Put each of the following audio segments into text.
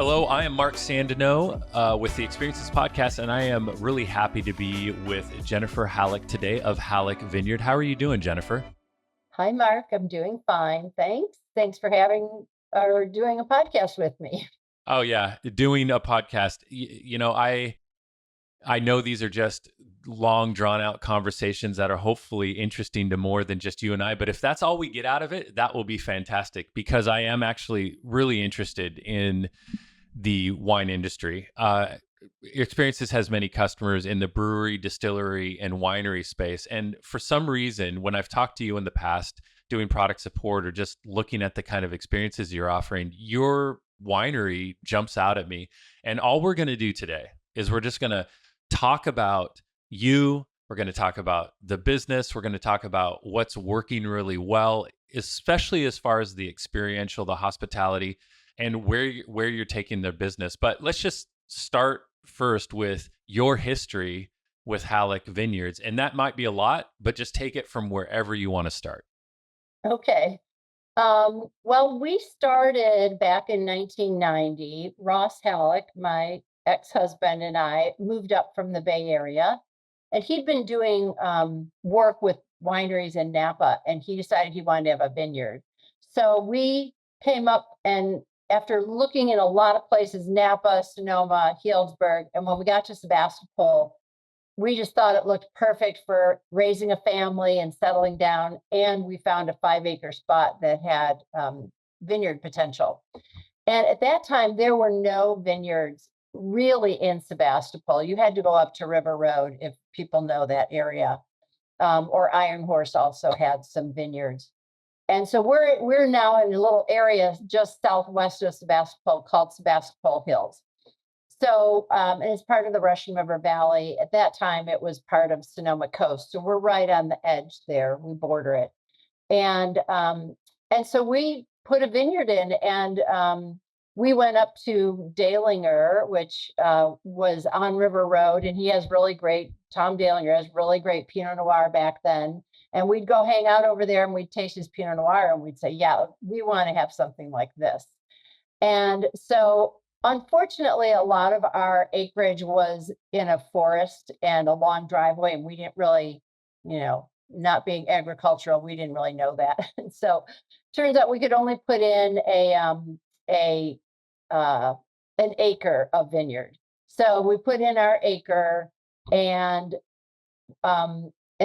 Hello, I am Mark Sandino with the Experiences Podcast, and I am really happy to be with Jennifer Halleck today of Halleck Vineyard. How are you doing, Jennifer? Hi, Mark. I'm doing fine. Thanks. Thanks for having or doing a podcast with me. Oh yeah, doing a podcast. I know these are just long, drawn out conversations that are hopefully interesting to more than just you and I. But if that's all we get out of it, that will be fantastic because I am actually really interested in the wine industry. Experiences has many customers in the brewery, distillery, and winery space. And for some reason, when I've talked to you in the past doing product support or just looking at the kind of experiences you're offering, your winery jumps out at me. And all we're going to do today is we're just going to talk about you. We're going to talk about the business. We're going to talk about what's working really well, especially as far as the experiential, the hospitality, and where you're taking their business. But let's just start first with your history with Halleck Vineyards. And that might be a lot, but just take it from wherever you want to start. Okay. Well, we started back in 1990. Ross Halleck, my ex-husband, and I moved up from the Bay Area, and he'd been doing work with wineries in Napa, and he decided he wanted to have a vineyard. So we came up, and after looking in a lot of places, Napa, Sonoma, Healdsburg, and when we got to Sebastopol, we just thought it looked perfect for raising a family and settling down. And we found a 5-acre spot that had vineyard potential. And at that time, there were no vineyards really in Sebastopol. You had to go up to River Road if people know that area. Or Iron Horse also had some vineyards. And so we're now in a little area just southwest of Sebastopol called Sebastopol Hills. So, and it's part of the Russian River Valley. At that time, it was part of Sonoma Coast. So we're right on the edge there. We border it. And so we put a vineyard in, and we went up to Dalinger, which was on River Road, and Tom Dalinger has really great Pinot Noir back then. And we'd go hang out over there and we'd taste his Pinot Noir and we'd say, yeah, we want to have something like this. And so unfortunately, a lot of our acreage was in a forest and a long driveway, and we didn't really, not being agricultural, we didn't really know that. And so turns out we could only put in an acre of vineyard. So we put in our acre, and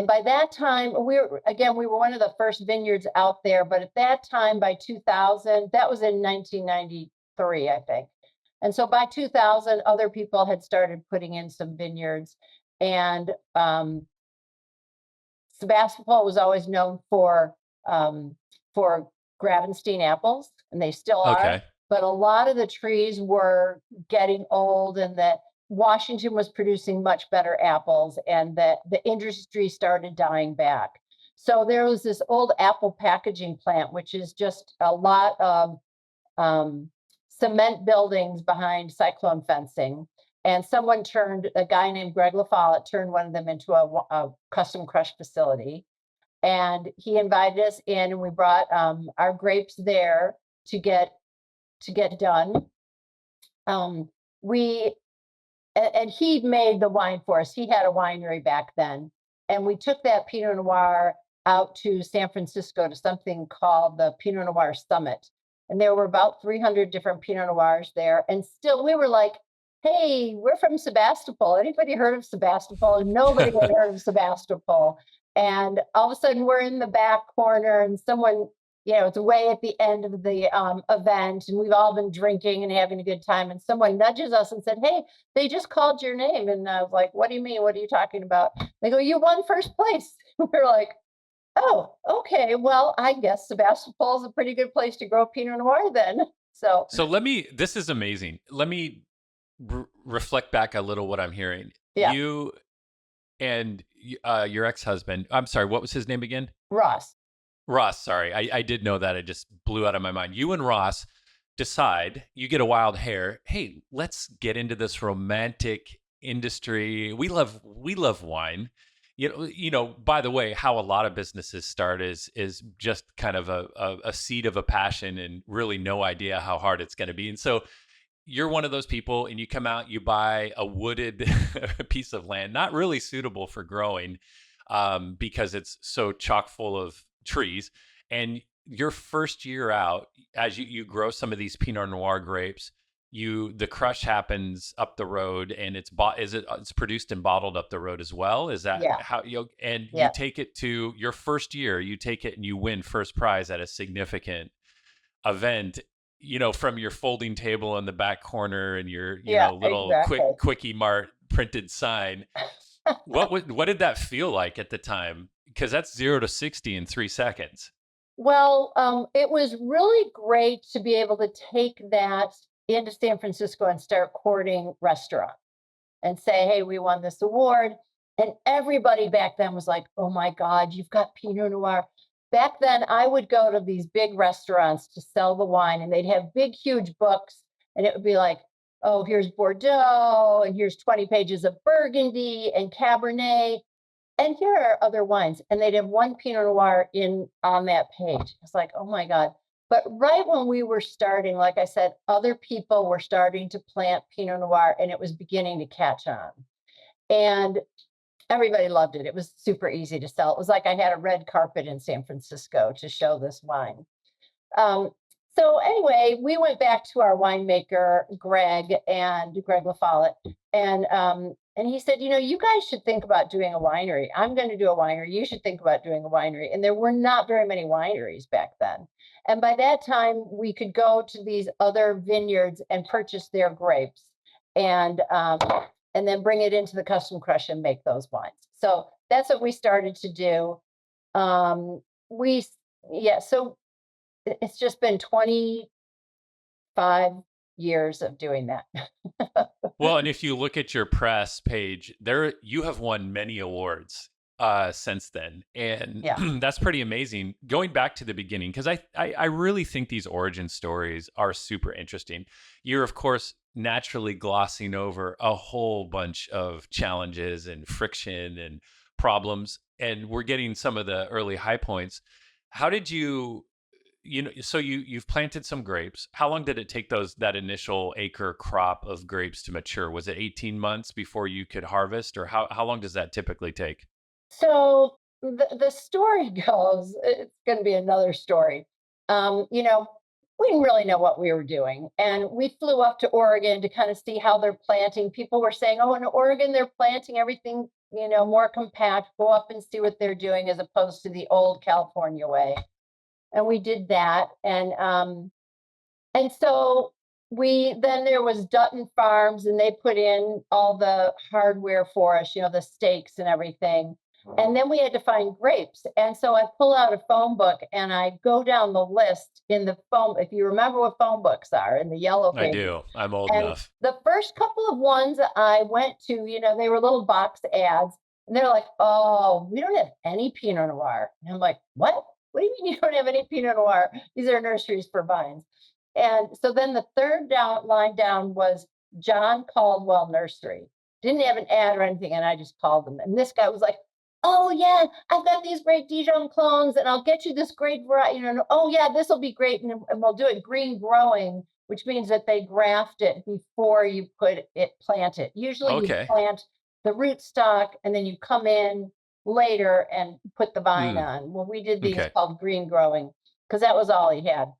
by that time, we were one of the first vineyards out there. But at that time, by 2000, that was in 1993, I think. And so by 2000, other people had started putting in some vineyards. And Sebastopol was always known for Gravenstein apples, and they still are. Okay. But a lot of the trees were getting old, and that Washington was producing much better apples, and that the industry started dying back. So there was this old apple packaging plant, which is just a lot of cement buildings behind cyclone fencing. And a guy named Greg LaFollette turned one of them into a custom crush facility. And he invited us in, and we brought our grapes there to get done. And he made the wine for us. He had a winery back then. And we took that Pinot Noir out to San Francisco to something called the Pinot Noir Summit. And there were about 300 different Pinot Noirs there. And still, we were like, hey, we're from Sebastopol. Anybody heard of Sebastopol? And nobody had heard of Sebastopol. And all of a sudden, we're in the back corner, and someone, it's way at the end of the event, and we've all been drinking and having a good time. And someone nudges us and said, hey, they just called your name. And I was like, what do you mean? What are you talking about? They go, you won first place. We're like, oh, okay. Well, I guess Sebastopol is a pretty good place to grow Pinot Noir then. So this is amazing. Let me reflect back a little what I'm hearing. Yeah. You and your ex-husband, I'm sorry, what was his name again? Ross, sorry. I did know that. It just blew out of my mind. You and Ross decide, you get a wild hair. Hey, let's get into this romantic industry. We love wine. By the way, how a lot of businesses start is just kind of a seed of a passion and really no idea how hard it's going to be. And so you're one of those people and you come out, you buy a wooded piece of land, not really suitable for growing, because it's so chock full of trees. And your first year out, as you grow some of these Pinot Noir grapes, the crush happens up the road, and it's produced and bottled up the road as well. Is that Yeah, how and you yeah, take it to your first year, you take it and you win first prize at a significant event, from your folding table in the back corner and your, yeah, little exactly. quickie mart printed sign. What did that feel like at the time? Because that's 0 to 60 in 3 seconds. Well, it was really great to be able to take that into San Francisco and start courting restaurants and say, hey, we won this award. And everybody back then was like, oh my God, you've got Pinot Noir. Back then, I would go to these big restaurants to sell the wine, and they'd have big, huge books. And it would be like, oh, here's Bordeaux, and here's 20 pages of Burgundy and Cabernet. And here are other wines. And they'd have one Pinot Noir in on that page. It's like, oh my God. But right when we were starting, like I said, other people were starting to plant Pinot Noir, and it was beginning to catch on. And everybody loved it. It was super easy to sell. It was like I had a red carpet in San Francisco to show this wine. Um, so anyway, we went back to our winemaker, Greg LaFollette, and he said, you guys should think about doing a winery. I'm going to do a winery. You should think about doing a winery. And there were not very many wineries back then. And by that time, we could go to these other vineyards and purchase their grapes, and um, and then bring it into the custom crush and make those wines. So that's what we started to do. We Yeah, so it's just been 25 years of doing that. Well, and if you look at your press page, there you have won many awards since then, and Yeah. that's pretty amazing. Going back to the beginning, because I really think these origin stories are super interesting. You're of course naturally glossing over a whole bunch of challenges and friction and problems, and we're getting some of the early high points. How did so you've planted some grapes. How long did it take that initial acre crop of grapes to mature? Was it 18 months before you could harvest, or how long does that typically take? So the story goes, it's going to be another story. Um, you know, we didn't really know what we were doing. And we flew up to Oregon to kind of see how they're planting. People were saying, oh, in Oregon, they're planting everything, more compact. Go up and see what they're doing as opposed to the old California way. And we did that. And so then there was Dutton Farms, and they put in all the hardware for us, the stakes and everything. And then we had to find grapes. And so I pull out a phone book and I go down the list in the phone. If you remember what phone books are in the yellow I pages. do. I'm old And enough. the first couple of ones I went to, they were little box ads. And they're like, oh, we don't have any Pinot Noir. And I'm like, what? What do you mean you don't have any Pinot Noir? These are nurseries for vines. And so then the third line down was John Caldwell Nursery. Didn't have an ad or anything, and I just called them. And this guy was like, oh yeah, I've got these great Dijon clones, and I'll get you this great variety. Oh yeah, this will be great, and we'll do it green growing, which means that they graft it before you plant it. Usually you Okay. plant the rootstock, and then you come in later and put the vine Hmm. on. Well, we did these Okay. called green growing because that was all he had.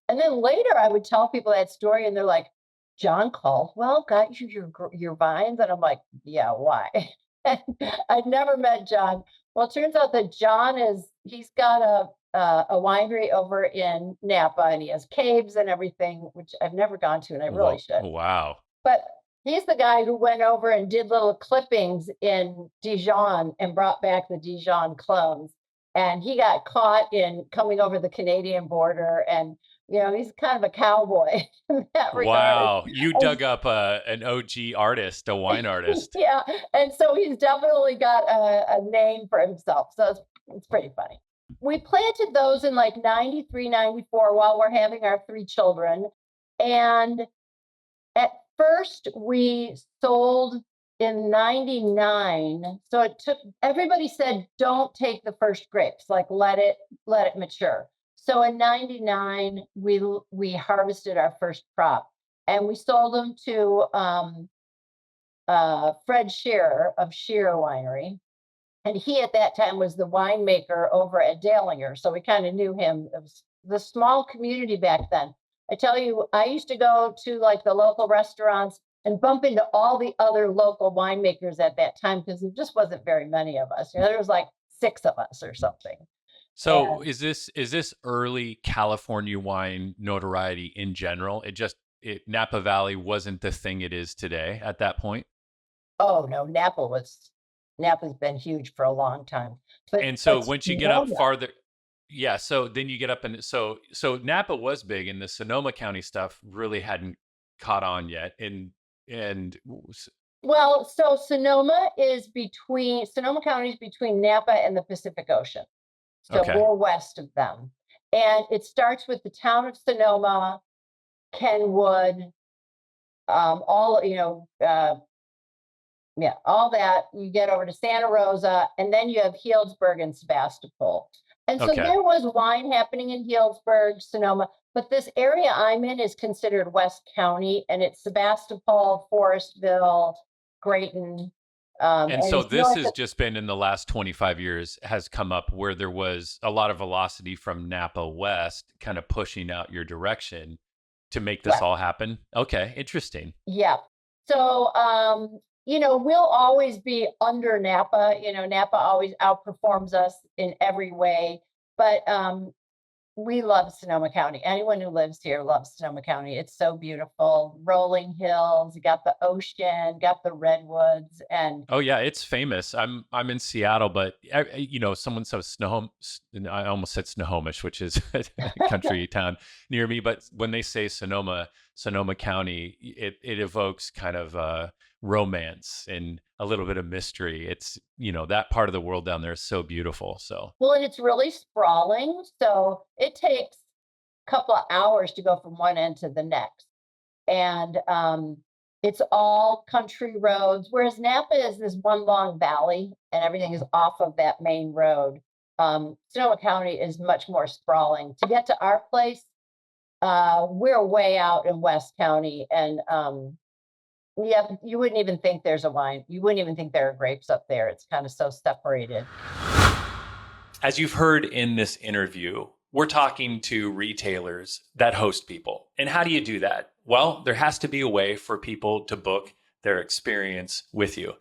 And then later I would tell people that story, and they're like, John Caldwell got you your vines? And I'm like, yeah, why? I'd never met John. Well, it turns out that he's got a winery over in Napa, and he has caves and everything, which I've never gone to, and I really should. Wow. But he's the guy who went over and did little clippings in Dijon and brought back the Dijon clones. And he got caught in coming over the Canadian border. And, he's kind of a cowboy in that regard. Wow. You And dug up an OG artist, a wine artist. yeah. And so he's definitely got a name for himself. So it's pretty funny. We planted those in like 93, 94 while we're having our three children. And at first, we sold in 99. So everybody said, don't take the first grapes, like let it mature. So in 99, we harvested our first crop. and we sold them to Fred Scherer of Scherer Winery. And he at that time was the winemaker over at Dalinger. So we kind of knew him. It was the small community back then. I tell you, I used to go to like the local restaurants and bump into all the other local winemakers at that time because there just wasn't very many of us. There was like 6 of us or something. So is this early California wine notoriety in general? Napa Valley wasn't the thing it is today at that point. Oh no, Napa's been huge for a long time. And so but once you get up farther, yeah, so then you get up and so Napa was big and the Sonoma County stuff really hadn't caught on yet. Well, so Sonoma County is between Napa and the Pacific Ocean. So Okay. we're west of them. And it starts with the town of Sonoma, Kenwood, all, all that. You get over to Santa Rosa, and then you have Healdsburg and Sebastopol. And so Okay. there was wine happening in Healdsburg, Sonoma, but this area I'm in is considered West County, and it's Sebastopol, Forestville, Grayton. And so it's this north has of- just been in the last 25 years has come up where there was a lot of velocity from Napa West kind of pushing out your direction to make this Right. all happen. Okay, interesting. Yeah. So, we'll always be under Napa. Napa always outperforms us in every way. But we love Sonoma County. Anyone who lives here loves Sonoma County. It's so beautiful. Rolling hills, you got the ocean, got the redwoods, and Oh yeah, it's famous. I'm in Seattle, but someone says Snohomish. I almost said Snohomish, which is a country town near me. But when they say Sonoma County, it evokes kind of romance and a little bit of mystery. It's that part of the world down there is so beautiful. So well, and it's really sprawling. So it takes a couple of hours to go from one end to the next. And it's all country roads, whereas Napa is this one long valley and everything is off of that main road. Sonoma County is much more sprawling. To get to our place, we're way out in West County, and you wouldn't even think there's a wine. You wouldn't even think there are grapes up there. It's kind of so separated. as you've heard in this interview, we're talking to retailers that host people. And how do you do that? Well, there has to be a way for people to book their experience with you.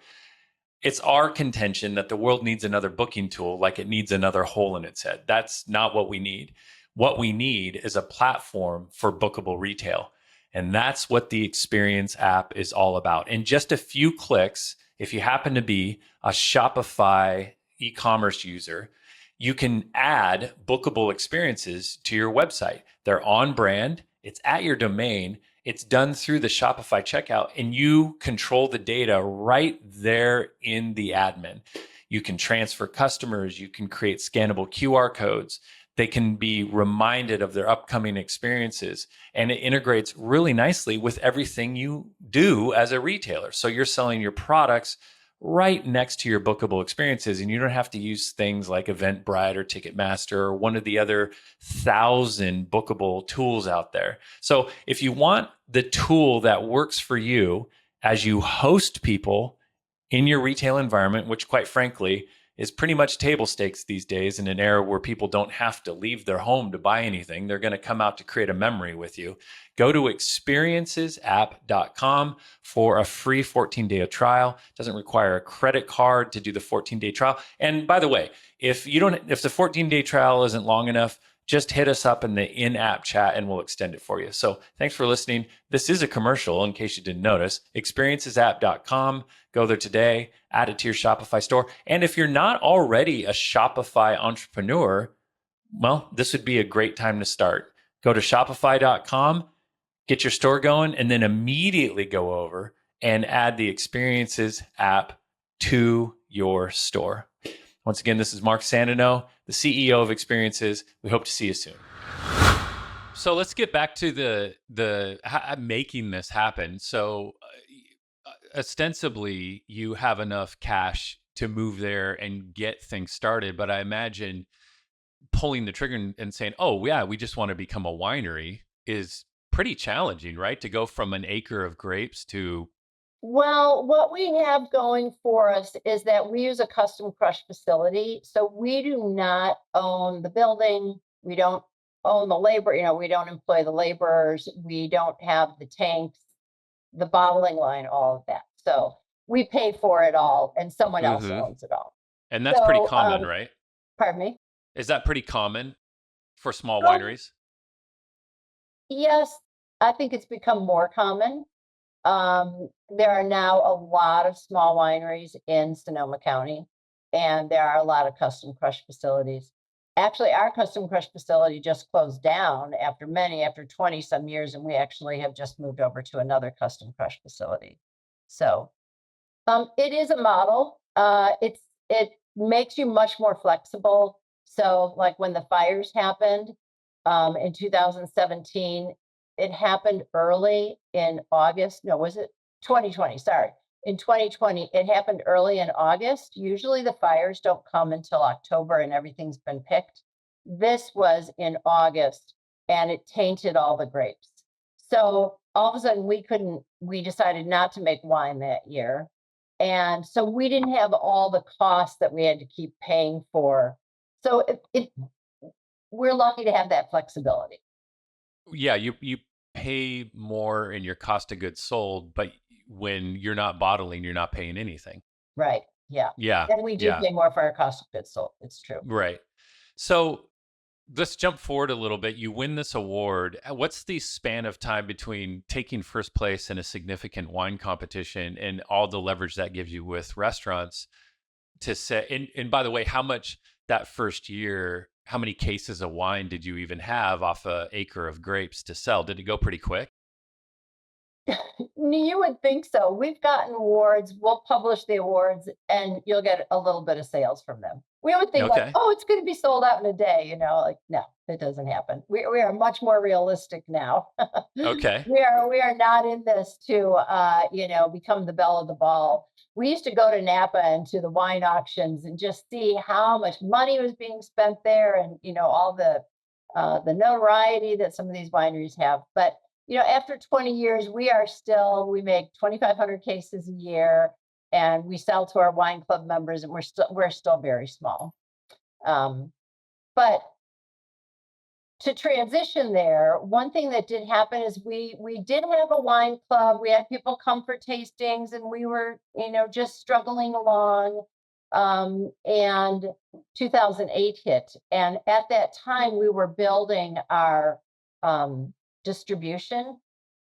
It's our contention that the world needs another booking tool like it needs another hole in its head. That's not what we need. What we need is a platform for bookable retail. And that's what the Experience app is all about. In just a few clicks, if you happen to be a Shopify e-commerce user, you can add bookable experiences to your website. They're on brand, it's at your domain, it's done through the Shopify checkout, and you control the data right there in the admin. You can transfer customers, you can create scannable QR codes. They can be reminded of their upcoming experiences, and it integrates really nicely with everything you do as a retailer. So you're selling your products right next to your bookable experiences, and you don't have to use things like Eventbrite or Ticketmaster or one of the other 1,000 bookable tools out there. So if you want the tool that works for you as you host people in your retail environment, which quite frankly is pretty much table stakes these days in an era where people don't have to leave their home to buy anything. They're going to come out to create a memory with you. Go to experiencesapp.com for a free 14-day trial. It doesn't require a credit card to do the 14-day trial. And by the way, if the 14-day trial isn't long enough, just hit us up in the in-app chat and we'll extend it for you. So thanks for listening. This is a commercial in case you didn't notice. Experiencesapp.com. Go there today, add it to your Shopify store. And if you're not already a Shopify entrepreneur, well, this would be a great time to start. Go to shopify.com, get your store going, and then immediately go over and add the Experiences app to your store. Once again, this is Mark Sandino, the CEO of Experiences. We hope to see you soon. So let's get back to the making this happen. So ostensibly, you have enough cash to move there and get things started. But I imagine pulling the trigger and saying, "Oh yeah, we just want to become a winery," is pretty challenging, right? To go from an acre of grapes to, Well, what we have going for us is that we use a custom crush facility. So we do not own the building. We don't own the labor, we don't employ the laborers. We don't have the tanks, the bottling line, all of that. So we pay for it all and someone else hmm owns it all. and that's pretty So, common, right? pardon me? Is that pretty common for small Um, wineries? yes, I think it's become more common. There are now a lot of small wineries in Sonoma County, and there are a lot of custom crush facilities. Actually, our custom crush facility just closed down after 20 some years, and we actually have just moved over to another custom crush facility. So, it is a model. It makes you much more flexible. So, like when the fires happened, in 2017, it happened early in August. No, was it 2020? Sorry. In 2020, it happened early in August. Usually the fires don't come until October and everything's been picked. This was in August and it tainted all the grapes. So all of a sudden we decided not to make wine that year. And so we didn't have all the costs that we had to keep paying for. So we're lucky to have that flexibility. Yeah, you pay more in your cost of goods sold, but when you're not bottling, you're not paying anything. Right. Yeah. Yeah, And we do yeah, pay more for our cost of goods sold. It's true. right. So let's jump forward a little bit. You win this award. What's the span of time between taking first place in a significant wine competition and all the leverage that gives you with restaurants to set? And by the way, how much that first year, how many cases of wine did you even have off a acre of grapes to sell? Did it go pretty quick? You would think so. We've gotten awards. We'll publish the awards and you'll get a little bit of sales from them. We would think like, Okay. oh, it's going to be sold out in a day, like, no, it doesn't happen. We are much more realistic now. Okay. We are not in this to become the belle of the ball. We used to go to Napa and to the wine auctions and just see how much money was being spent there and all the notoriety that some of these wineries have. But after 20 years, we make 2,500 cases a year and we sell to our wine club members and we're still very small. But to transition there, one thing that did happen is we did have a wine club. We had people come for tastings and we were, just struggling along. And 2008 hit. And at that time we were building our distribution.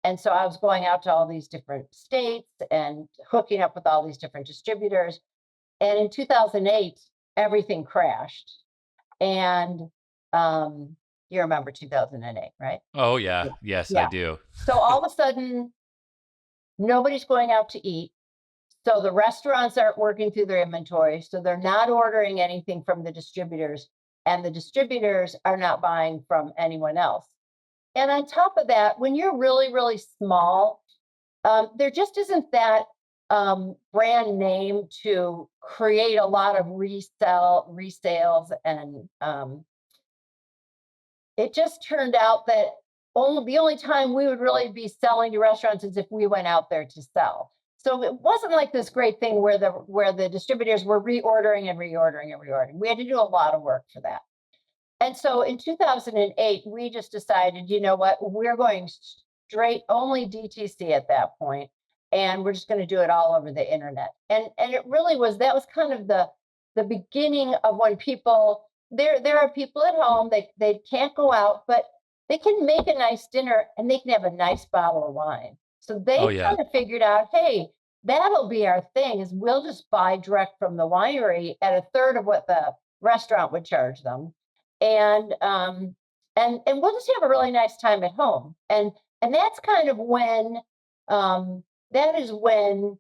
And so I was going out to all these different states and hooking up with all these different distributors. And in 2008, everything crashed. And you remember 2008, right? Oh, yeah. Yes, I Yeah. do. So all of a sudden, nobody's going out to eat. So the restaurants aren't working through their inventory. So they're not ordering anything from the distributors, and the distributors are not buying from anyone else. And on top of that, when you're really, really small, there just isn't that brand name to create a lot of resales. And it just turned out that the only time we would really be selling to restaurants is if we went out there to sell. So it wasn't like this great thing where the distributors were reordering and reordering and reordering. We had to do a lot of work for that. And so in 2008, we just decided, you know what, we're going straight only DTC at that point, and we're just going to do it all over the internet. And it really that was kind of the beginning of when people there are people at home, they can't go out, but they can make a nice dinner and they can have a nice bottle of wine. So Oh, they yeah. kind of figured out, hey, that'll be our thing, is we'll just buy direct from the winery at a third of what the restaurant would charge them. And we'll just have a really nice time at home. And that's kind of when that is when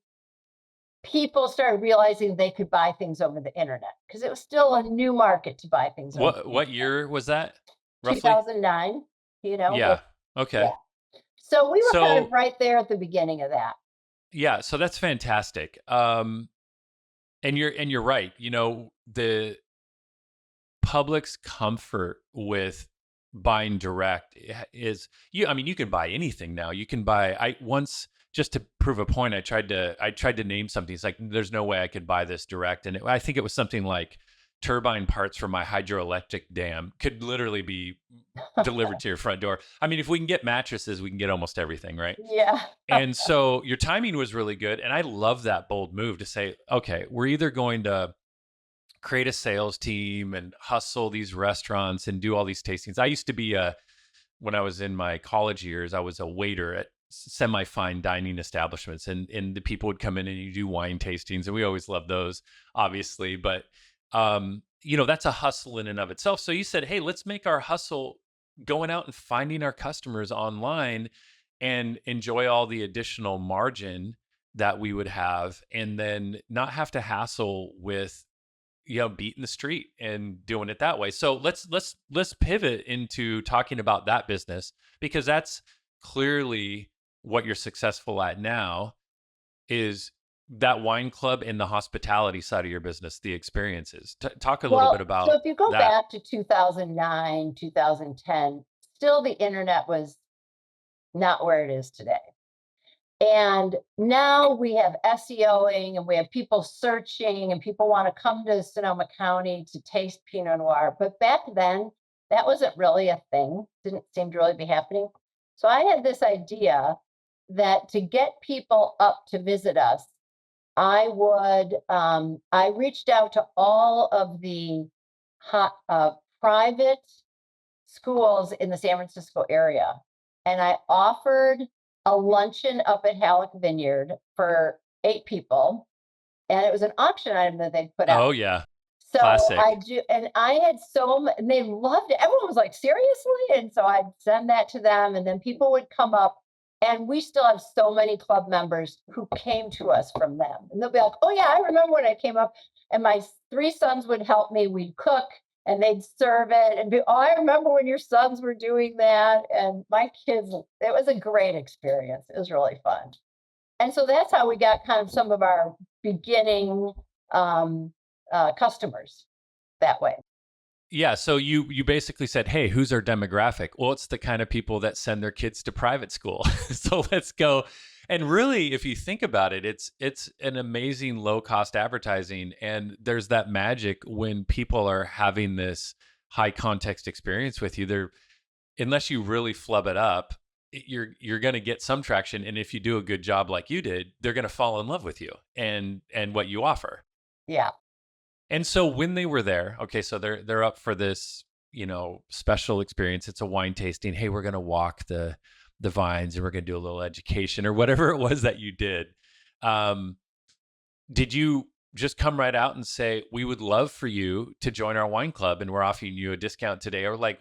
people started realizing they could buy things over the internet, because it was still a new market to buy things over the What internet. year was that, roughly? 2009, Yeah. yeah. Okay. So we were kind of So, right there at the beginning of that. yeah, so that's fantastic. And you're right. The public's comfort with buying direct is I mean, you can buy anything now. You can buy, I once, just to prove a point, I tried to name something. It's like, there's no way I could buy this direct. And I think it was something like turbine parts for my hydroelectric dam could literally be delivered to your front door. I mean, if we can get mattresses, we can get almost everything, right? Yeah. And so your timing was really good. And I love that bold move to say, okay, we're either going to create a sales team and hustle these restaurants and do all these tastings. I used to be when I was in my college years, I was a waiter at semi-fine dining establishments, and the people would come in and you do wine tastings, and we always loved those, obviously. But that's a hustle in and of itself. So you said, hey, let's make our hustle going out and finding our customers online and enjoy all the additional margin that we would have, and then not have to hassle with beating the street and doing it that way. So let's pivot into talking about that business, because that's clearly what you're successful at now, is that wine club and the hospitality side of your business, the experiences. Talk a little bit Well, so about if you go that. back to 2009, 2010, still the internet was not where it is today. And now we have SEOing and we have people searching and people want to come to Sonoma County to taste Pinot Noir. But back then, that wasn't really a thing, didn't seem to really be happening. So I had this idea that to get people up to visit us, I reached out to all of the private schools in the San Francisco area, and I offered a luncheon up at Halleck Vineyard for 8 people, and it was an auction item that they put out. Oh yeah, So I classic. do, and I had and they loved it. Everyone was like, seriously? And so I'd send that to them, and then people would come up, and we still have so many club members who came to us from them. And they'll be like, oh yeah, I remember when I came up, and my 3 sons would help me. We'd cook and they'd serve it and be, oh, I remember when your sons were doing that. And my kids, it was a great experience. It was really fun. And so that's how we got kind of some of our beginning customers that way. Yeah, so you basically said, "Hey, who's our demographic?" Well, it's the kind of people that send their kids to private school. So let's go. And really, if you think about it, it's an amazing low cost advertising, and there's that magic when people are having this high context experience with you. They're Unless you really flub it up, you're going to get some traction, and if you do a good job like you did, they're going to fall in love with you and what you offer. Yeah. And so when they were there, okay, so they're up for this, special experience. It's a wine tasting. Hey, we're gonna walk the vines and we're gonna do a little education or whatever it was that you did. Um, did you just come right out and say, we would love for you to join our wine club and we're offering you a discount today? Or like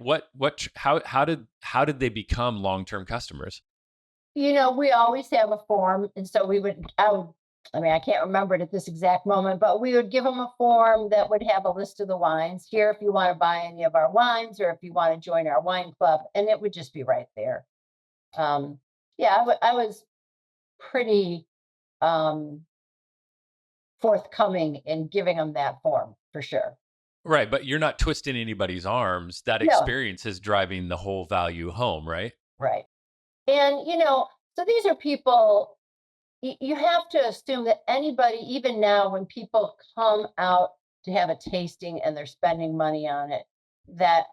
how did they become long-term customers? We always have a form, and so I mean, I can't remember it at this exact moment, but we would give them a form that would have a list of the wines here if you want to buy any of our wines or if you want to join our wine club, and it would just be right there. Um, yeah, I was pretty um, forthcoming in giving them that form for sure. Right, but you're not twisting anybody's arms. That No, experience is driving the whole value home, right? right. And, so these are people, you have to assume that anybody, even now, when people come out to have a tasting and they're spending money on it, that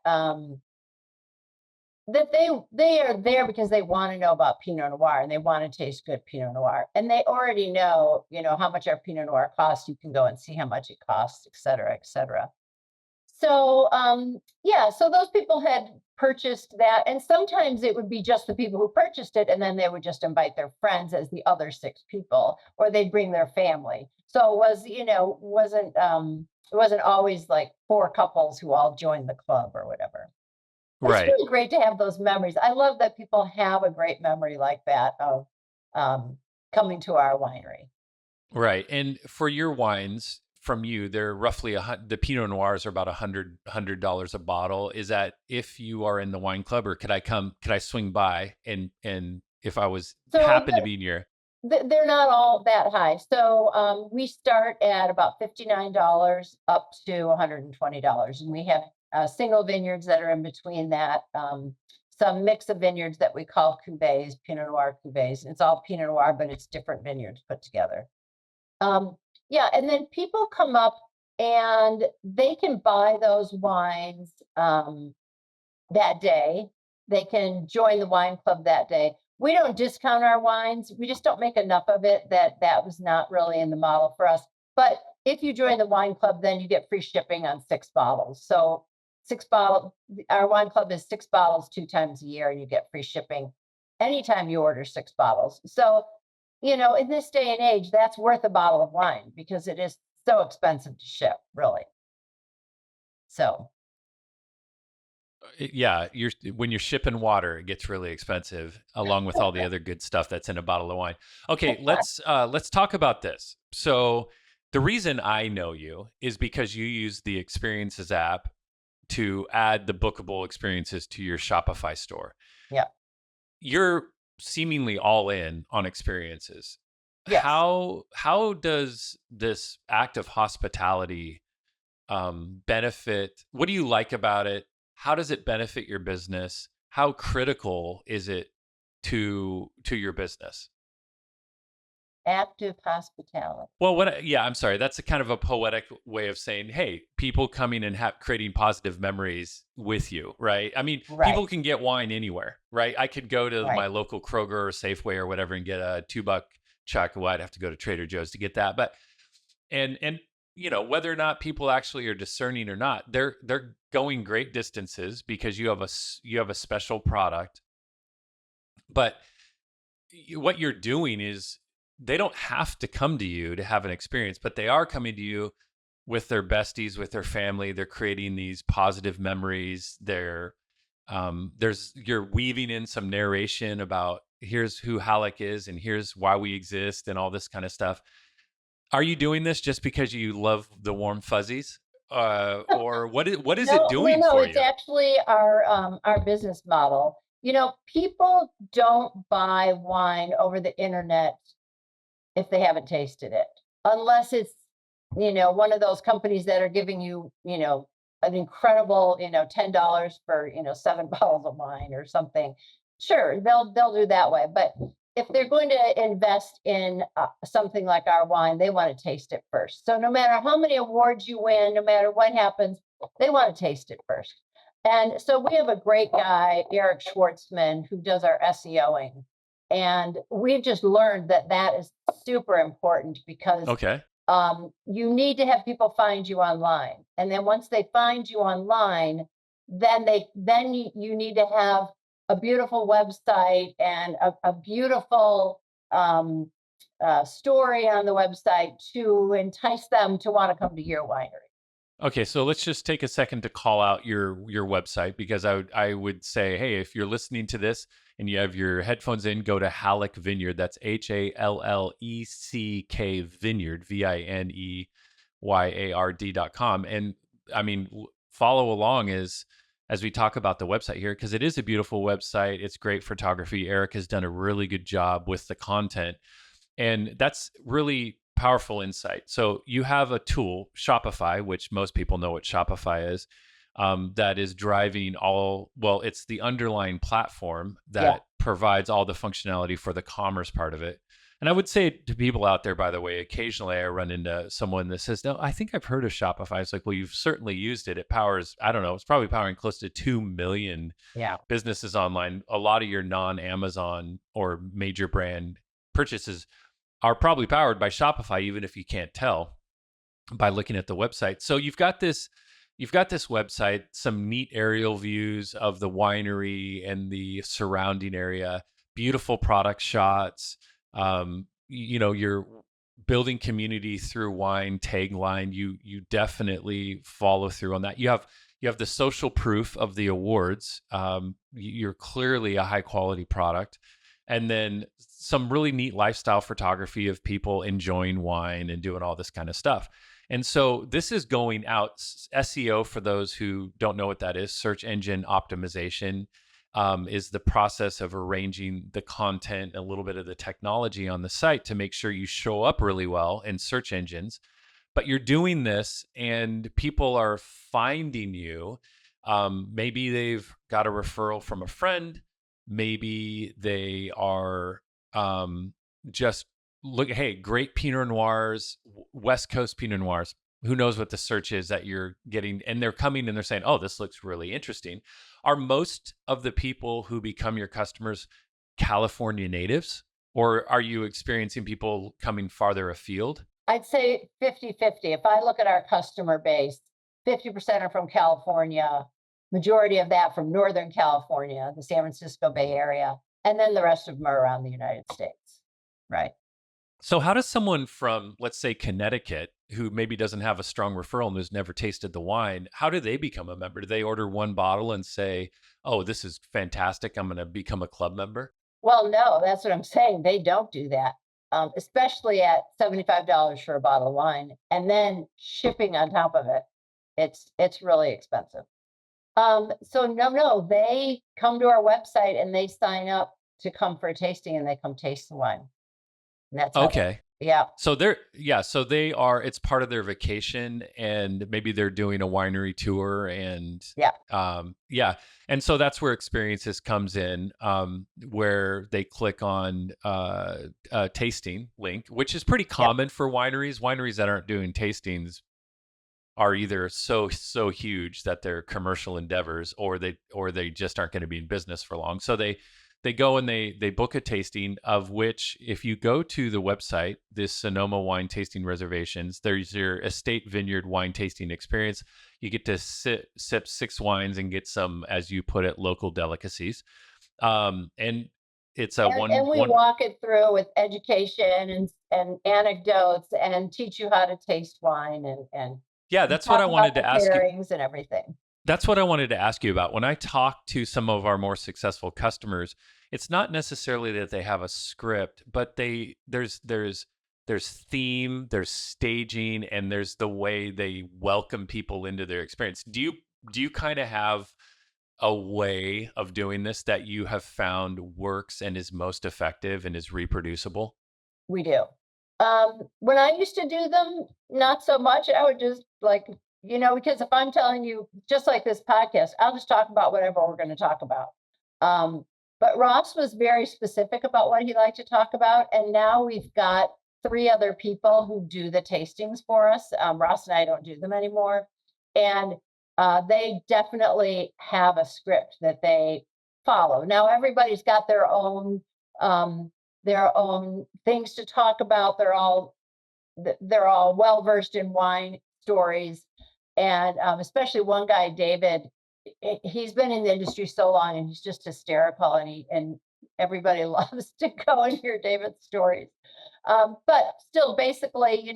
they are there because they want to know about Pinot Noir and they want to taste good Pinot Noir, and they already know, how much our Pinot Noir costs. You can go and see how much it costs, et cetera, et cetera. So, yeah, so those people had purchased that, and sometimes it would be just the people who purchased it, and then they would just invite their friends as the other 6 people, or they'd bring their family. So it was, it wasn't always like 4 couples who all joined the club or whatever. It's Right. really great to have those memories. I love that people have a great memory like that of um, coming to our winery. Right. And for your wines from you, they're roughly the Pinot Noirs are about $100 a bottle. Is that if you are in the wine club, or could I swing by and if I was So happen to be near? they're not all that high. So we start at about $59 up to $120, and we have single vineyards that are in between that, some mix of vineyards that we call cuvées, Pinot Noir cuvées. It's all Pinot Noir, but it's different vineyards put together. Yeah, and then people come up and they can buy those wines that day. They can join the wine club that day. We don't discount our wines. We just don't make enough of it that was not really in the model for us. But if you join the wine club, then you get free shipping on 6 bottles. So 6 bottles, our wine club is 6 bottles 2 times a year, and you get free shipping anytime you order 6 bottles. So, in this day and age, that's worth a bottle of wine because it is so expensive to ship, really. So, Yeah, when you're shipping water, it gets really expensive, along with all the other good stuff that's in a bottle of wine. Okay, let's talk about this. So the reason I know you is because you use the Experiences app to add the bookable experiences to your Shopify store. yeah, You're seemingly all in on experiences. yes. How does this act of hospitality benefit? What do you like about it? How does it benefit your business? How critical is it to your business? Active hospitality. Well, I'm sorry. That's a kind of a poetic way of saying, hey, people coming and creating positive memories with you, right? I mean, Right. people can get wine anywhere, right? I could go to Right. my local Kroger or Safeway or whatever and get a $2 chocolate. Well, I'd have to go to Trader Joe's to get that. But and whether or not people actually are discerning or not, they're going great distances because you have a special product. But what you're doing is, they don't have to come to you to have an experience, but they are coming to you with their besties, with their family. They're creating these positive memories. You're weaving in some narration about here's who Halleck is and here's why we exist and all this kind of stuff. Are you doing this just because you love the warm fuzzies? Or what is it doing No, for it's you? actually our business model. People don't buy wine over the internet if they haven't tasted it, unless it's, one of those companies that are giving you, an incredible, $10 for, 7 bottles of wine or something. Sure, they'll do that way. But if they're going to invest in something like our wine, they want to taste it first. So no matter how many awards you win, no matter what happens, they want to taste it first. And so we have a great guy, Eric Schwartzman, who does our SEOing. And we've just learned that is super important because Okay. you need to have people find you online. And then once they find you online, then you need to have a beautiful website and a beautiful story on the website to entice them to want to come to your winery. Okay, so let's just take a second to call out your website, because I would say, hey, if you're listening to this and you have your headphones in, go to Halleck Vineyard. That's HALLECK Vineyard, VINEYARD.com. And I mean, follow along as we talk about the website here, because it is a beautiful website. It's great photography. Eric has done a really good job with the content, and that's really powerful insight. So you have a tool, Shopify, which most people know what Shopify is, that is driving it's the underlying platform that provides all the functionality for the commerce part of it. And I would say to people out there, by the way, occasionally I run into someone that says, no, I think I've heard of Shopify. It's like, well, you've certainly used it. It powers, I don't know, it's probably powering close to 2 million businesses online. A lot of your non-Amazon or major brand purchases are probably powered by Shopify, even if you can't tell by looking at the website. So you've got this website, some neat aerial views of the winery and the surrounding area, beautiful product shots. You're building community through wine tagline. You definitely follow through on that. You have the social proof of the awards. You're clearly a high quality product. And then some really neat lifestyle photography of people enjoying wine and doing all this kind of stuff. And so this is going out. SEO, for those who don't know what that is, search engine optimization, is the process of arranging the content, a little bit of the technology on the site to make sure you show up really well in search engines. But you're doing this and people are finding you. Maybe they've got a referral from a friend. Maybe they are just look, hey, great Pinot Noirs, West Coast Pinot Noirs. Who knows what the search is that you're getting? And they're coming and they're saying, oh, this looks really interesting. Are most of the people who become your customers California natives? Or are you experiencing people coming farther afield? I'd say 50-50. If I look at our customer base, 50% are from California, majority of that from Northern California, the San Francisco Bay Area, and then the rest of them are around the United States. Right. So, how does someone from, let's say, Connecticut, who maybe doesn't have a strong referral and who's never tasted the wine, how do they become a member? Do they order one bottle and say, oh, this is fantastic, I'm going to become a club member? Well, no, that's what I'm saying. They don't do that, especially at $75 for a bottle of wine, and then shipping on top of it. It's really expensive. So no, they come to our website and they sign up to come for a tasting, and they come taste the wine. And that's how Okay. yeah. So so they are, it's part of their vacation, and maybe they're doing a winery tour, and Yeah. yeah. And so that's where experiences comes in, where they click on a tasting link, which is pretty Yeah. common for wineries. Wineries that aren't doing tastings are either so huge that they're commercial endeavors, or they just aren't going to be in business for long. So they go and they book a tasting, of which, if you go to the website, this Sonoma Wine Tasting Reservations, there's your estate vineyard wine tasting experience. You get to sip 6 wines and get some, as you put it, local delicacies. And it's a And we walk it through with education and anecdotes, and teach you how to taste wine, and yeah, that's what talk I about wanted the to ask you. pairings and everything. That's what I wanted to ask you about. When I talk to some of our more successful customers, it's not necessarily that they have a script, but there's theme, there's staging, and there's the way they welcome people into their experience. Do you kind of have a way of doing this that you have found works and is most effective and is reproducible? We do. When I used to do them, not so much. I would just like, because if I'm telling you, just like this podcast, I'll just talk about whatever we're going to talk about. Um, but Ross was very specific about what he liked to talk about. And now we've got 3 other people who do the tastings for us. Ross and I don't do them anymore. And they definitely have a script that they follow. Now, everybody's got their own things to talk about. They're all well versed in wine stories, and especially one guy, David. He's been in the industry so long, and he's just hysterical, and everybody loves to go and hear David's stories. But still, basically,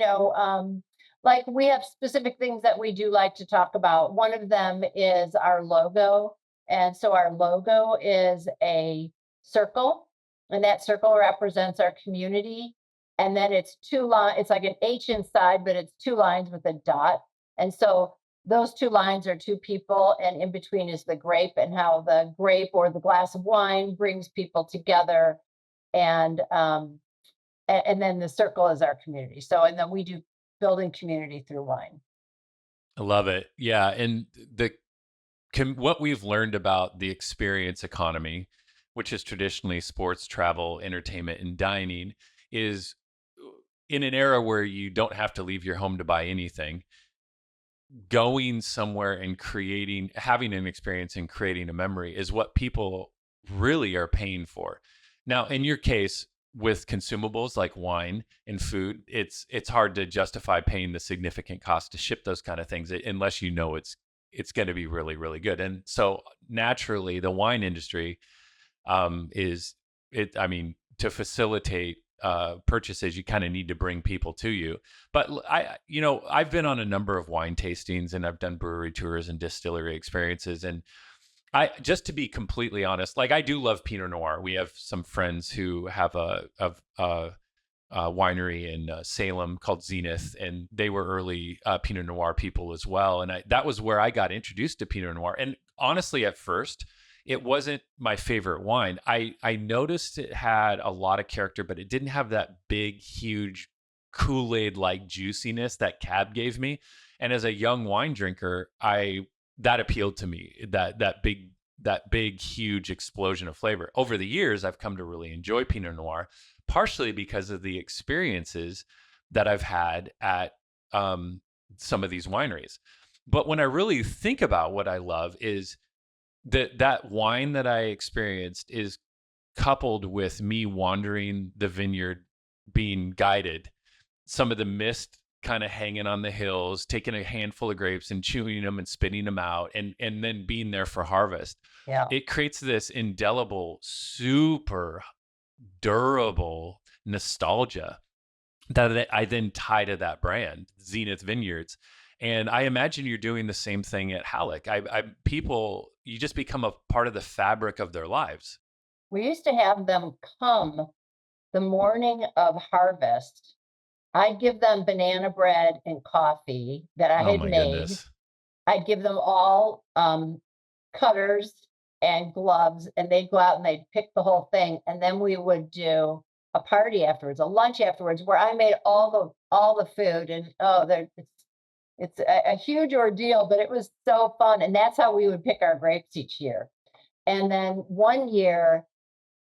like, we have specific things that we do like to talk about. One of them is our logo, and so our logo is a circle, and that circle represents our community. And then it's 2 lines. It's like an H inside, but it's 2 lines with a dot. And so those 2 lines are 2 people, and in between is the grape, and how the grape or the glass of wine brings people together. And then the circle is our community. So, and then we do building community through wine. I love it. Yeah, and what we've learned about the experience economy, which is traditionally sports, travel, entertainment, and dining, is in an era where you don't have to leave your home to buy anything, going somewhere and having an experience and creating a memory is what people really are paying for. Now, in your case, with consumables like wine and food, it's hard to justify paying the significant cost to ship those kind of things unless you know it's going to be really, really good. And so naturally, the wine industry is it. I mean, to facilitate purchases, you kind of need to bring people to you. But I've been on a number of wine tastings, and I've done brewery tours and distillery experiences, and just to be completely honest, like, I do love Pinot Noir. We have some friends who have a winery in Salem called Zenith, and they were early Pinot Noir people as well. And that was where I got introduced to Pinot Noir. And honestly, at first, it wasn't my favorite wine. I noticed it had a lot of character, but it didn't have that big, huge Kool-Aid like juiciness that Cab gave me. And as a young wine drinker, I that appealed to me, that big huge explosion of flavor. Over the years I've come to really enjoy Pinot Noir, partially because of the experiences that I've had at some of these wineries. But when I really think about what I love is that wine that I experienced is coupled with me wandering the vineyard, being guided, some of the mist kind of hanging on the hills, taking a handful of grapes and chewing them and spitting them out, and then being there for harvest. Yeah. It creates this indelible, super durable nostalgia that I then tie to that brand, Zenith Vineyards. And I imagine you're doing the same thing at Halleck. People, you just become a part of the fabric of their lives. We used to have them come the morning of harvest. I'd give them banana bread and coffee that I Oh had my made. goodness. I'd give them all cutters and gloves, and they'd go out and they'd pick the whole thing. And then we would do a party afterwards, a lunch afterwards, where I made all the food. And it's a huge ordeal, but it was so fun. And that's how we would pick our grapes each year. And then one year,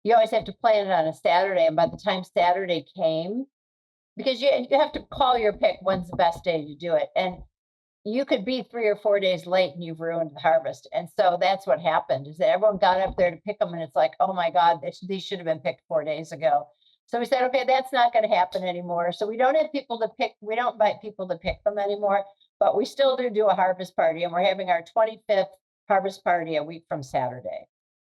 you always have to plan it on a Saturday. And by the time Saturday came, because you have to call your pick when's the best day to do it. And you could be 3 or 4 days late and you've ruined the harvest. And so that's what happened, is that everyone got up there to pick them. And it's like, oh my God, these should have been picked 4 days ago. So we said, okay, that's not going to happen anymore. So we don't have people to pick. We don't invite people to pick them anymore, but we still do a harvest party. And we're having our 25th harvest party a week from Saturday.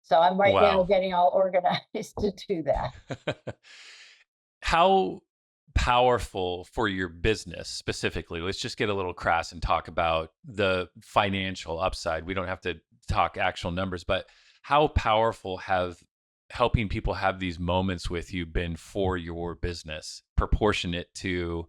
So I'm right now Wow. getting all organized to do that. How powerful for your business specifically? Let's just get a little crass and talk about the financial upside. We don't have to talk actual numbers, but how powerful have helping people have these moments with you been for your business, proportionate to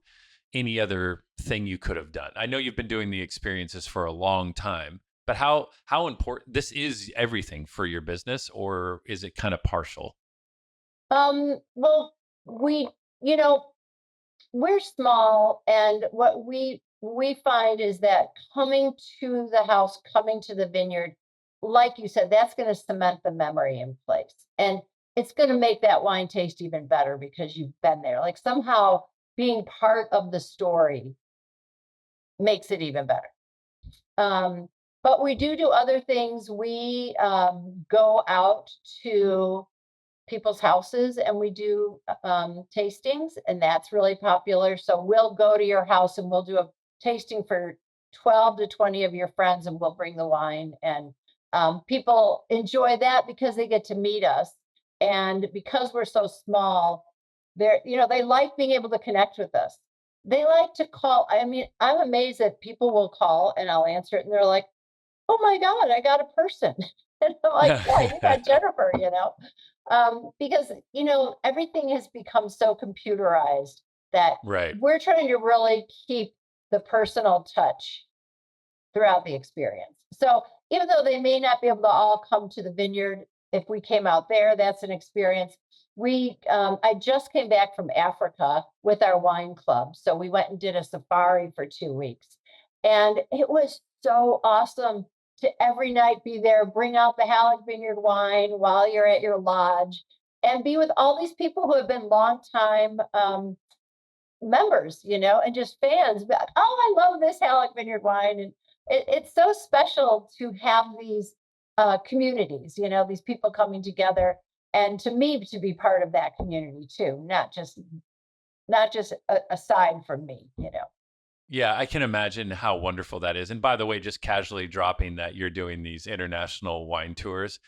any other thing you could have done? I know you've been doing the experiences for a long time, but how important this is everything for your business, or is it kind of partial? Well, we, you know, we're small, and what we find is that coming to the house, coming to the vineyard, like you said, that's going to cement the memory in place, and it's going to make that wine taste even better because you've been there. Like, somehow being part of the story makes it even better. um, but we do other things. We go out to people's houses and we do tastings, and that's really popular. So we'll go to your house and we'll do a tasting for 12 to 20 of your friends, and we'll bring the wine. And people enjoy that because they get to meet us. And because we're so small, they like being able to connect with us. They like to call. I mean, I'm amazed that people will call and I'll answer it, and they're like, oh my God, I got a person. And I'm like, yeah, you got Jennifer, because, everything has become so computerized that Right. we're trying to really keep the personal touch throughout the experience. So even though they may not be able to all come to the vineyard, if we came out there, that's an experience. I just came back from Africa with our wine club. So we went and did a safari for 2 weeks. And it was so awesome to every night be there, bring out the Halleck Vineyard wine while you're at your lodge, and be with all these people who have been longtime members, and just fans. But, oh, I love this Halleck Vineyard wine. And it's so special to have these communities, these people coming together. And to me, to be part of that community too, not just aside from me. Yeah, I can imagine how wonderful that is. And by the way, just casually dropping that you're doing these international wine tours,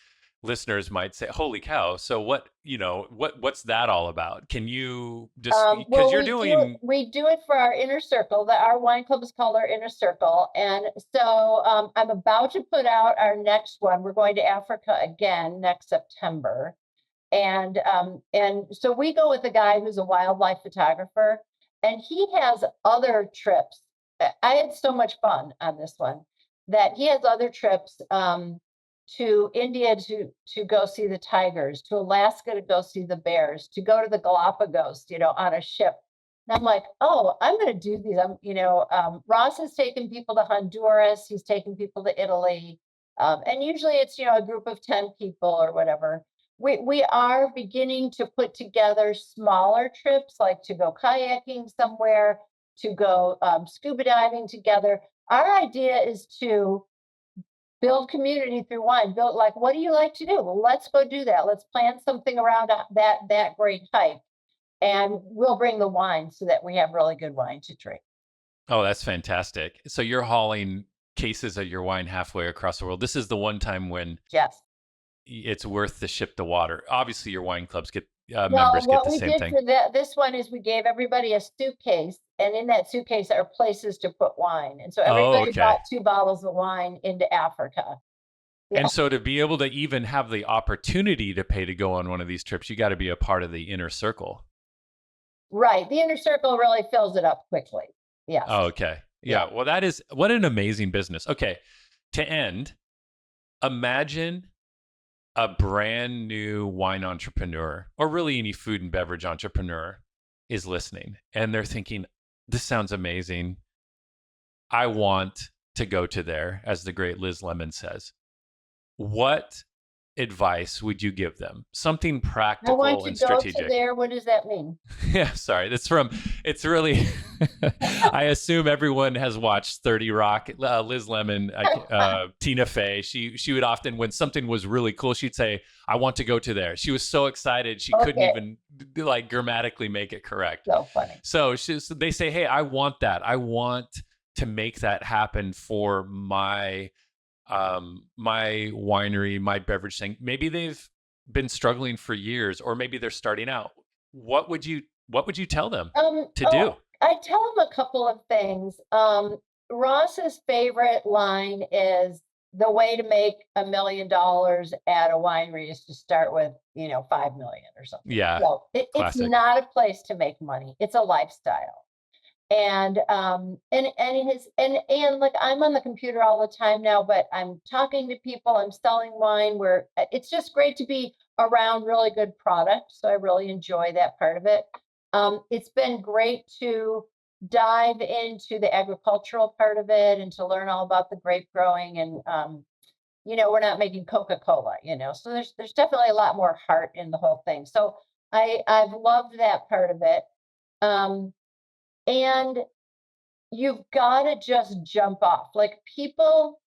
listeners might say, "Holy cow! So what's that all about?" Can you just, because Well, you're we do it. doing We do it for our inner circle. That our wine club is called our inner circle, and so I'm about to put out our next one. We're going to Africa again next September, and so we go with a guy who's a wildlife photographer, and he has other trips. I had so much fun on this one that he has other trips to India to go see the tigers, to Alaska to go see the bears, to go to the Galapagos, on a ship. And I'm like, oh, I'm going to do these. Ross has taken people to Honduras. He's taken people to Italy. And usually it's, a group of 10 people or whatever. We are beginning to put together smaller trips, like to go kayaking somewhere, to go scuba diving together. Our idea is to build community through wine. Build, like, what do you like to do? Well, let's go do that. Let's plan something around that great hike, and we'll bring the wine so that we have really good wine to drink. Oh, that's fantastic. So you're hauling cases of your wine halfway across the world. This is the one time when Yes. it's worth the ship to water. Obviously, your wine clubs get Well, members get what the we same did thing. for this one is we gave everybody a suitcase, and in that suitcase are places to put wine. And so Oh, everybody okay. bought 2 bottles of wine into Africa. Yeah. And so to be able to even have the opportunity to pay to go on one of these trips, you got to be a part of the inner circle. Right. The inner circle really fills it up quickly. Yes. Oh, okay. Yeah. Well, that is what an amazing business. Okay. To end, imagine a brand new wine entrepreneur, or really any food and beverage entrepreneur, is listening and they're thinking, this sounds amazing. I want to go to there, as the great Liz Lemon says. What advice would you give them? Something I practical want to and go to strategic. there. What does that mean? Yeah, sorry. It's really, I assume everyone has watched 30 Rock. Liz Lemon, Tina Fey, she would often, when something was really cool, she'd say, I want to go to there. She was so excited, she couldn't even like grammatically make it correct. So funny. So they say, hey, I want that. I want to make that happen for my winery, my beverage thing. Maybe they've been struggling for years, or maybe they're starting out. What would you tell them to do? I tell them a couple of things. Ross's favorite line is, the way to make $1 million at a winery is to start with, 5 million or something. Yeah. So it's not a place to make money. It's a lifestyle. And like, I'm on the computer all the time now, but I'm talking to people, I'm selling wine, where it's just great to be around really good product. So I really enjoy that part of it. It's been great to dive into the agricultural part of it and to learn all about the grape growing. And we're not making Coca-Cola, so there's definitely a lot more heart in the whole thing. So I've loved that part of it. And you've got to just jump off. Like, people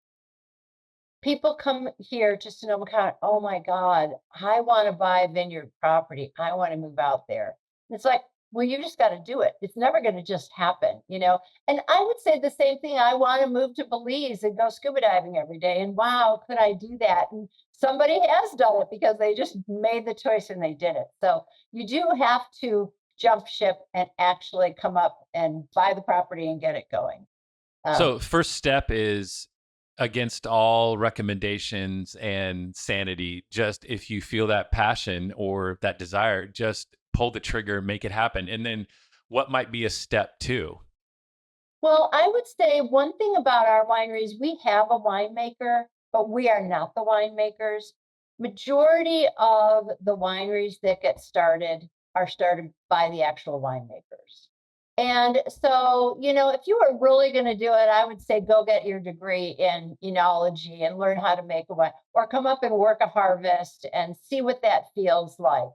come here to Sonoma County. Oh my God, I want to buy a vineyard property. I want to move out there. And it's like, well, you just got to do it. It's never going to just happen, And I would say the same thing. I want to move to Belize and go scuba diving every day. And wow, could I do that? And somebody has done it because they just made the choice and they did it. So you do have to jump ship and actually come up and buy the property and get it going. So first step is, against all recommendations and sanity, just if you feel that passion or that desire, just pull the trigger, make it happen. And then what might be a step 2? Well, I would say one thing about our wineries, we have a winemaker, but we are not the winemakers. Majority of the wineries that get started are started by the actual winemakers. And so, if you were really going to do it, I would say go get your degree in enology and learn how to make a wine, or come up and work a harvest and see what that feels like.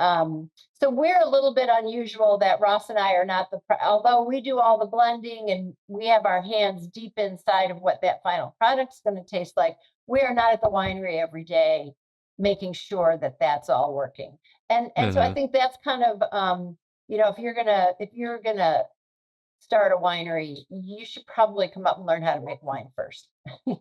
So we're a little bit unusual that Ross and I are not although we do all the blending and we have our hands deep inside of what that final product's going to taste like, we are not at the winery every day making sure that that's all working. And so I think that's kind of, if you're gonna start a winery, you should probably come up and learn how to make wine first.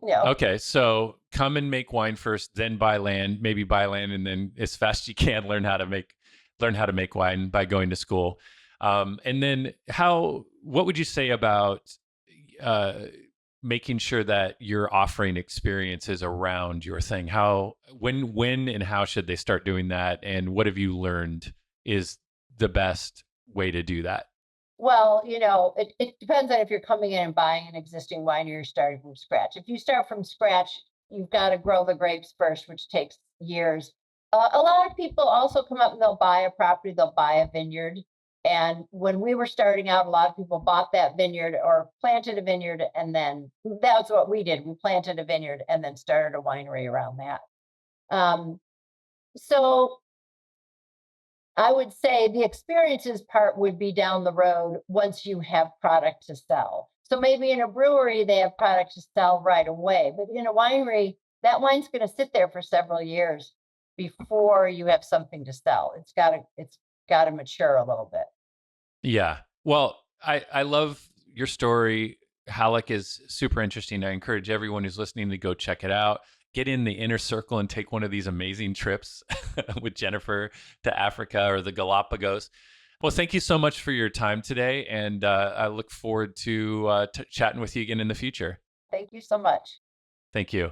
Okay, so come and make wine first, then buy land, and then as fast as you can learn how to make wine by going to school. And then what would you say about making sure that you're offering experiences around your thing? When and how should they start doing that? And what have you learned is the best way to do that? Well, it depends on if you're coming in and buying an existing wine or you're starting from scratch. If you start from scratch, you've got to grow the grapes first, which takes years. A lot of people also come up and they'll buy a property, they'll buy a vineyard. And when we were starting out, a lot of people bought that vineyard or planted a vineyard, and then that's what we did. We planted a vineyard and then started a winery around that. Um, so I would say the experiences part would be down the road once you have product to sell. So maybe in a brewery, they have product to sell right away. But in a winery, that wine's going to sit there for several years before you have something to sell. It's got to mature a little bit. Yeah. Well, I love your story. Halleck is super interesting. I encourage everyone who's listening to go check it out. Get in the inner circle and take one of these amazing trips with Jennifer to Africa or the Galapagos. Well, thank you so much for your time today. And I look forward to chatting with you again in the future. Thank you so much. Thank you.